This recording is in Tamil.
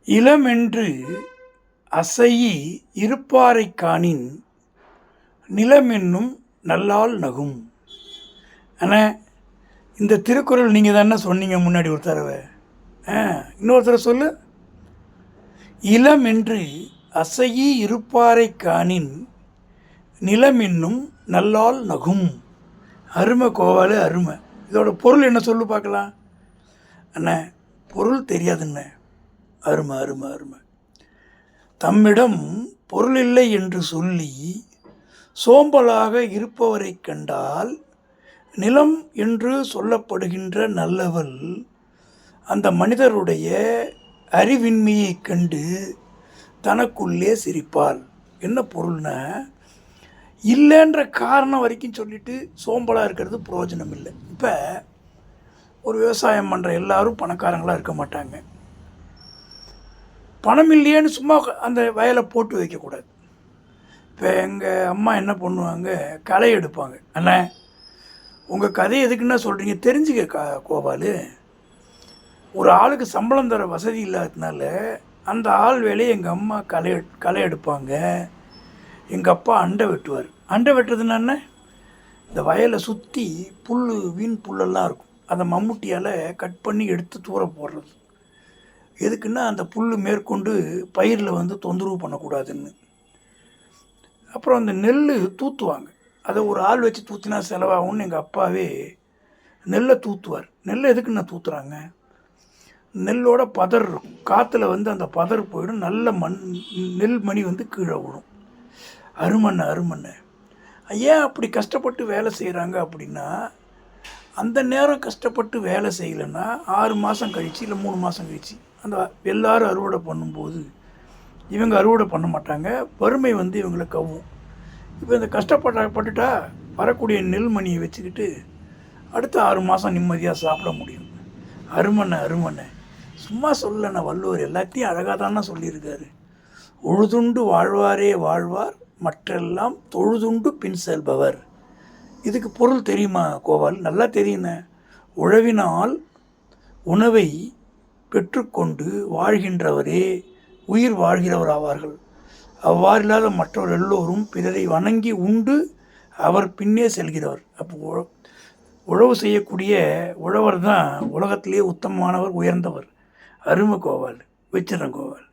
இளமென்று அசையி இருப்பாரைக் காணின் நிலமென்னும் நல்லால் நகும். ஆனால் இந்த திருக்குறள் நீங்கள் தானே சொன்னீங்க முன்னாடி ஒரு தடவை. இன்னொருத்தர சொல்லு. இளமென்று அசையி இருப்பாரைக் காணின் நிலமென்னும் நல்லால் நகும். அருமை கோவாலு, அருமை. இதோட பொருள் என்ன சொல்லு பார்க்கலாம். அண்ணா பொருள் தெரியாதுண்ணே. அருமை அருமை அருமை. தம்மிடம் பொருள் இல்லை என்று சொல்லி சோம்பலாக இருப்பவரை கண்டால் நிலம் என்று சொல்லப்படுகின்ற நல்லவள் அந்த மனிதருடைய அறிவின்மையை கண்டு தனக்குள்ளே சிரிப்பாள். என்ன பொருள்னா, இல்லைன்ற காரணம் வரைக்கும் சொல்லிட்டு சோம்பலாக இருக்கிறது பிரயோஜனம் இல்லை. இப்போ ஒரு விவசாயம் பண்ணுற எல்லாரும் பணக்காரங்களாக இருக்க மாட்டாங்க. பணம் இல்லையேன்னு சும்மா அந்த வயலை போட்டு வைக்கக்கூடாது. இப்போ எங்கள் அம்மா என்ன பண்ணுவாங்க, களை எடுப்பாங்க. அண்ணா உங்கள் கதை எதுக்குன்னா சொல்கிறீங்க தெரிஞ்சுக்க கோபாலு. ஒரு ஆளுக்கு சம்பளம் தர வசதி இல்லாததுனால அந்த ஆள் வேலையை எங்கள் அம்மா களை எடுப்பாங்க. எங்கள் அப்பா அண்டை வெட்டுவார். அண்டை வெட்டுறதுன்னா என்ன, இந்த வயலை சுற்றி புல், வீண் புல்லெல்லாம் இருக்கும், அதை மம்முட்டியால் கட் பண்ணி எடுத்து தூர போடுறது. எதுக்குன்னா அந்த புல் மேற்கொண்டு பயிரில் தொந்தரவு பண்ணக்கூடாதுன்னு. அப்புறம் அந்த நெல் தூற்றுவாங்க. அதை ஒரு ஆள் வச்சு தூற்றினா செலவாகும்னு எங்கள் அப்பாவே நெல்லை தூற்றுவார். நெல்லை எதுக்குன்னா தூற்றுறாங்க, நெல்லோட பதர் இருக்கும், காற்றுல அந்த பதர் போயிடும், நல்ல நெல் மணி கீழே விடும். அருமண்ண. ஏன் அப்படி கஷ்டப்பட்டு வேலை செய்கிறாங்க அப்படின்னா, அந்த நேரம் கஷ்டப்பட்டு வேலை செய்யலைன்னா 6 மாதம் கழித்து இல்லை 3 மாதம் கழித்து அந்த எல்லோரும் அறுவடை பண்ணும்போது இவங்க அறுவடை பண்ண மாட்டாங்க. வறுமை இவங்களை கவ்வும். இப்போ இந்த கஷ்டப்பட்டுட்டா வரக்கூடிய நெல்மணியை வச்சுக்கிட்டு அடுத்த 6 மாதம் நிம்மதியாக சாப்பிட முடியும். அருமண்ண. சும்மா சொல்லண்ணா, வள்ளுவர் எல்லாத்தையும் அழகாக தானே சொல்லியிருக்காரு. உழுதுண்டு வாழ்வாரே வாழ்வார், மற்றெல்லாம் தொழுதுண்டு பின் செல்பவர். இதுக்கு பொருள் தெரியுமா கோபால்? நல்லா தெரியுங்க. உழவினால் உணவை பெற்றுக்கொண்டு வாழ்கின்றவரே உயிர் வாழ்கிறவர் ஆவார்கள். அவ்வாறில்லாத மற்றவர் எல்லோரும் பிறரை வணங்கி உண்டு அவர் பின்னே செல்கிறவர். அப்போ உழவு செய்யக்கூடிய உழவர் தான் உலகத்திலே உத்தமமானவர், உயர்ந்தவர். அருமை கோபால். வச்சிடறேன் கோபால்.